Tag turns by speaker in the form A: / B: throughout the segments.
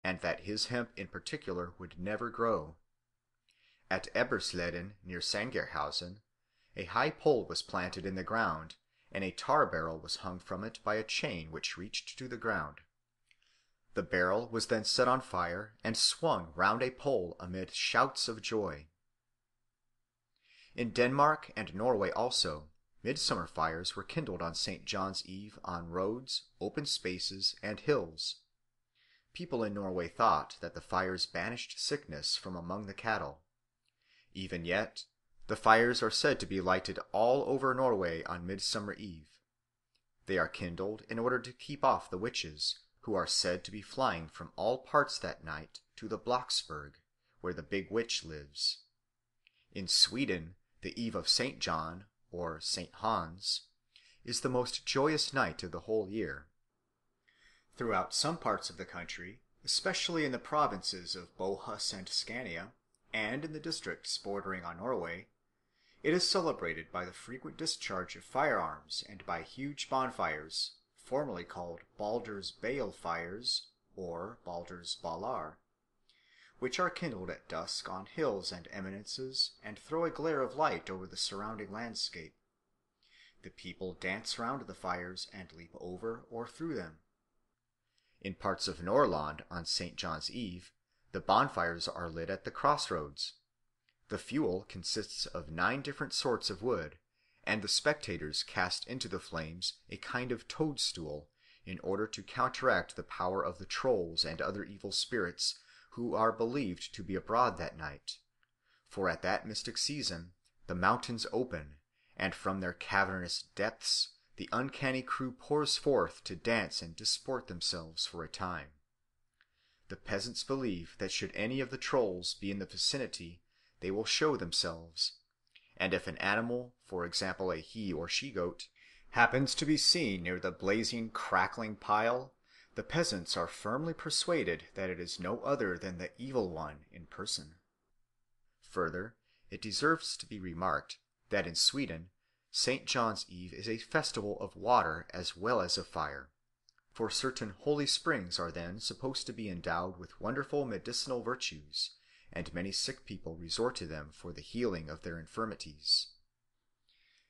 A: and that his hemp in particular would never grow. At Ebersleden, near Sangerhausen, a high pole was planted in the ground, and a tar barrel was hung from it by a chain which reached to the ground. The barrel was then set on fire and swung round a pole amid shouts of joy. In Denmark and Norway also, midsummer fires were kindled on St. John's Eve on roads, open spaces, and hills. People in Norway thought that the fires banished sickness from among the cattle. Even yet, the fires are said to be lighted all over Norway on Midsummer Eve. They are kindled in order to keep off the witches, who are said to be flying from all parts that night to the Blocksberg, where the big witch lives. In Sweden, the Eve of St. John, or St. Hans, is the most joyous night of the whole year. Throughout some parts of the country, especially in the provinces of Bohus and Scania, and in the districts bordering on Norway, it is celebrated by the frequent discharge of firearms and by huge bonfires, formerly called Baldur's Bale fires or Baldur's Balar, which are kindled at dusk on hills and eminences and throw a glare of light over the surrounding landscape. The people dance round the fires and leap over or through them. In parts of Norrland on St. John's Eve, the bonfires are lit at the crossroads. The fuel consists of 9 different sorts of wood, and the spectators cast into the flames a kind of toadstool in order to counteract the power of the trolls and other evil spirits who are believed to be abroad that night. For at that mystic season the mountains open, and from their cavernous depths the uncanny crew pours forth to dance and disport themselves for a time. The peasants believe that should any of the trolls be in the vicinity, they will show themselves, and if an animal, for example a he or she goat, happens to be seen near the blazing, crackling pile, the peasants are firmly persuaded that it is no other than the evil one in person. Further, it deserves to be remarked that in Sweden St. John's Eve is a festival of water as well as of fire, for certain holy springs are then supposed to be endowed with wonderful medicinal virtues, and many sick people resort to them for the healing of their infirmities.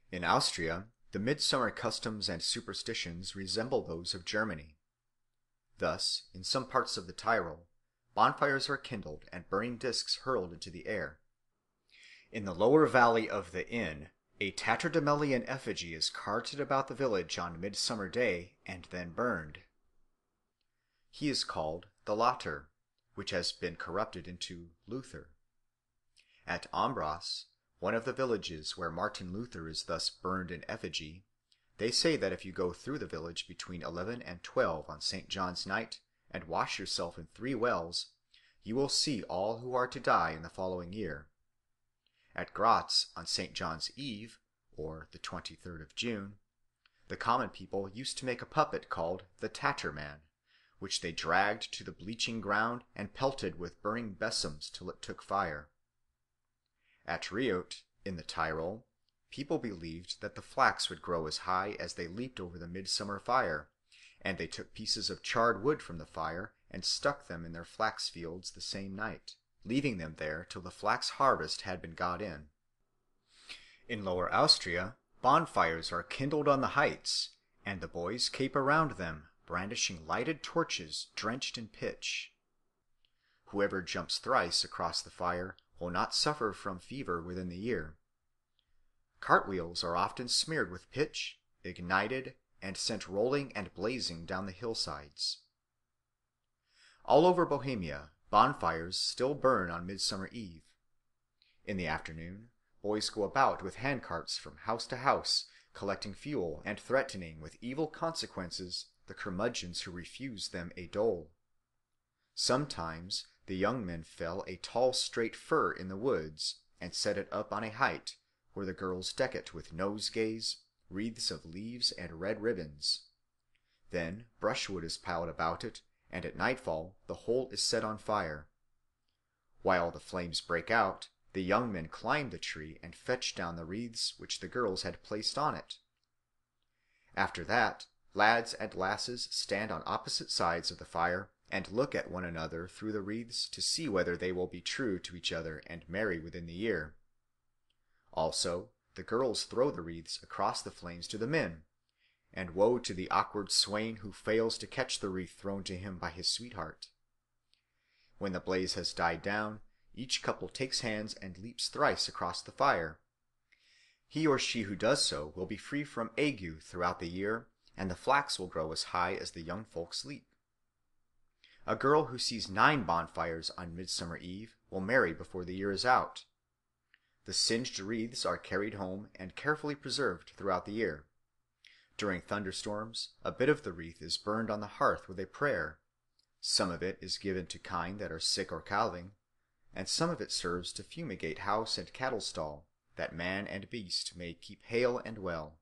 A: In Austria, the midsummer customs and superstitions resemble those of Germany. Thus, in some parts of the Tyrol, bonfires are kindled and burning discs hurled into the air. In the lower valley of the Inn, a tatterdemalion effigy is carted about the village on Midsummer Day and then burned. He is called the Latter, which has been corrupted into Luther. At Ambras, one of the villages where Martin Luther is thus burned in effigy, they say that if you go through the village between 11 and 12 on St. John's night and wash yourself in 3 wells, you will see all who are to die in the following year. At Graz on St. John's Eve, or the 23rd of June, the common people used to make a puppet called the Tatterman, which they dragged to the bleaching ground and pelted with burning besoms till it took fire. At Riot, in the Tyrol, people believed that the flax would grow as high as they leaped over the midsummer fire, and they took pieces of charred wood from the fire and stuck them in their flax fields the same night, leaving them there till the flax harvest had been got in. In Lower Austria, bonfires are kindled on the heights, and the boys caper round them, brandishing lighted torches drenched in pitch. Whoever jumps thrice across the fire will not suffer from fever within the year. Cartwheels are often smeared with pitch, ignited, and sent rolling and blazing down the hillsides. All over Bohemia, bonfires still burn on Midsummer Eve. In the afternoon, boys go about with handcarts from house to house, collecting fuel and threatening with evil consequences the curmudgeons who refuse them a dole. Sometimes the young men fell a tall straight fir in the woods and set it up on a height, where the girls deck it with nosegays, wreaths of leaves, and red ribbons. Then brushwood is piled about it, and at nightfall the whole is set on fire. While the flames break out, the young men climb the tree and fetch down the wreaths which the girls had placed on it. After that, lads and lasses stand on opposite sides of the fire and look at one another through the wreaths to see whether they will be true to each other and marry within the year. Also, the girls throw the wreaths across the flames to the men, and woe to the awkward swain who fails to catch the wreath thrown to him by his sweetheart. When the blaze has died down, each couple takes hands and leaps thrice across the fire. He or she who does so will be free from ague throughout the year, and the flax will grow as high as the young folks leap. A girl who sees 9 bonfires on Midsummer Eve will marry before the year is out. The singed wreaths are carried home and carefully preserved throughout the year. During thunderstorms, a bit of the wreath is burned on the hearth with a prayer. Some of it is given to kine that are sick or calving, and some of it serves to fumigate house and cattle stall, that man and beast may keep hale and well.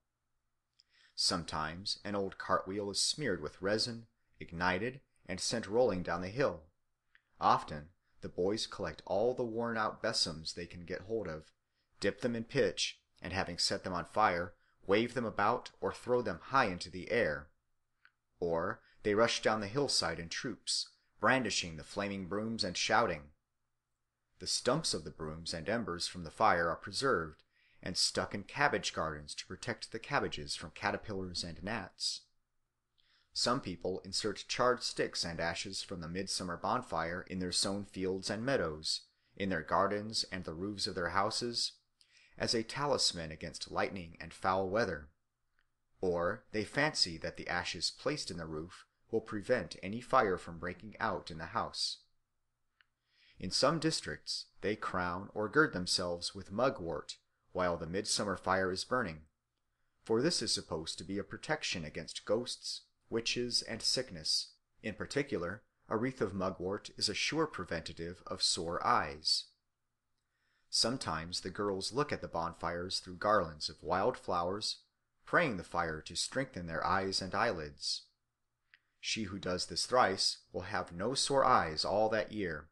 A: Sometimes an old cartwheel is smeared with resin, ignited, and sent rolling down the hill. Often the boys collect all the worn-out besoms they can get hold of, dip them in pitch, and having set them on fire, wave them about or throw them high into the air. Or they rush down the hillside in troops, brandishing the flaming brooms and shouting. The stumps of the brooms and embers from the fire are preserved and stuck in cabbage gardens to protect the cabbages from caterpillars and gnats. Some people insert charred sticks and ashes from the midsummer bonfire in their sown fields and meadows, in their gardens and the roofs of their houses, as a talisman against lightning and foul weather. Or they fancy that the ashes placed in the roof will prevent any fire from breaking out in the house. In some districts they crown or gird themselves with mugwort while the midsummer fire is burning, for this is supposed to be a protection against ghosts, witches, and sickness. In particular, a wreath of mugwort is a sure preventative of sore eyes. Sometimes the girls look at the bonfires through garlands of wild flowers, praying the fire to strengthen their eyes and eyelids. She who does this thrice will have no sore eyes all that year.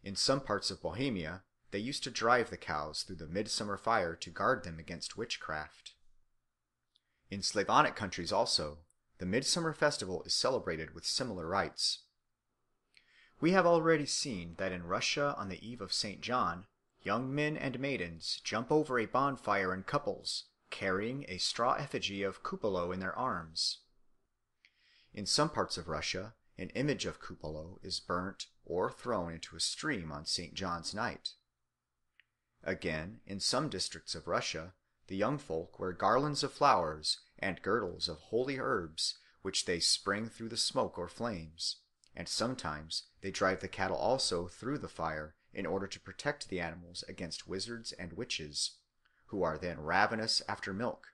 A: In some parts of Bohemia, they used to drive the cows through the midsummer fire to guard them against witchcraft. In Slavonic countries also, the midsummer festival is celebrated with similar rites. We have already seen that in Russia on the eve of St. John, young men and maidens jump over a bonfire in couples, carrying a straw effigy of Kupalo in their arms. In some parts of Russia, an image of Kupalo is burnt or thrown into a stream on St. John's night. Again, in some districts of Russia, the young folk wear garlands of flowers and girdles of holy herbs, which they spring through the smoke or flames, and sometimes they drive the cattle also through the fire in order to protect the animals against wizards and witches, who are then ravenous after milk.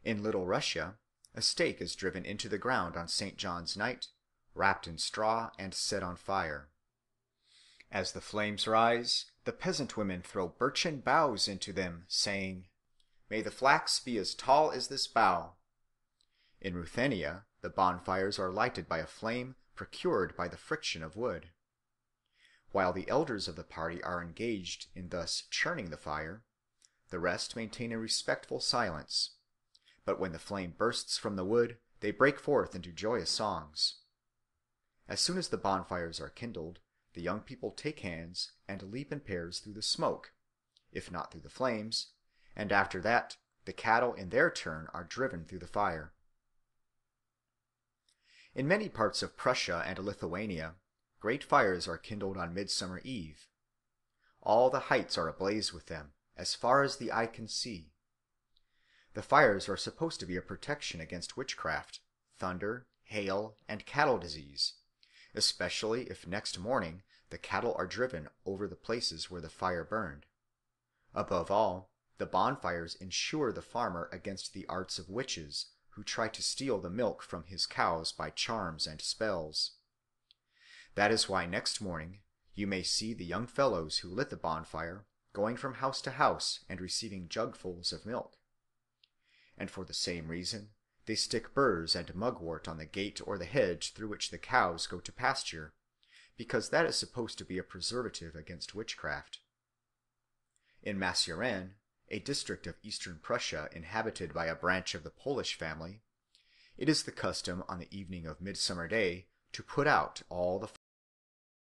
A: In Little Russia, a stake is driven into the ground on St. John's night, wrapped in straw and set on fire. As the flames rise, the peasant women throw birchen boughs into them, saying, "May the flax be as tall as this bough." In Ruthenia, the bonfires are lighted by a flame procured by the friction of wood. While the elders of the party are engaged in thus churning the fire, the rest maintain a respectful silence. But when the flame bursts from the wood, they break forth into joyous songs. As soon as the bonfires are kindled, the young people take hands and leap in pairs through the smoke, if not through the flames, and after that the cattle in their turn are driven through the fire. In many parts of Prussia and Lithuania, great fires are kindled on Midsummer Eve. All the heights are ablaze with them, as far as the eye can see. The fires are supposed to be a protection against witchcraft, thunder, hail, and cattle disease, especially if next morning the cattle are driven over the places where the fire burned. Above all, the bonfires ensure the farmer against the arts of witches who try to steal the milk from his cows by charms and spells. That is why next morning you may see the young fellows who lit the bonfire going from house to house and receiving jugfuls of milk. And for the same reason, they stick burrs and mugwort on the gate or the hedge through which the cows go to pasture, because that is supposed to be a preservative against witchcraft. In Masuren, a district of eastern Prussia inhabited by a branch of the Polish family, it is the custom on the evening of Midsummer Day to put out all the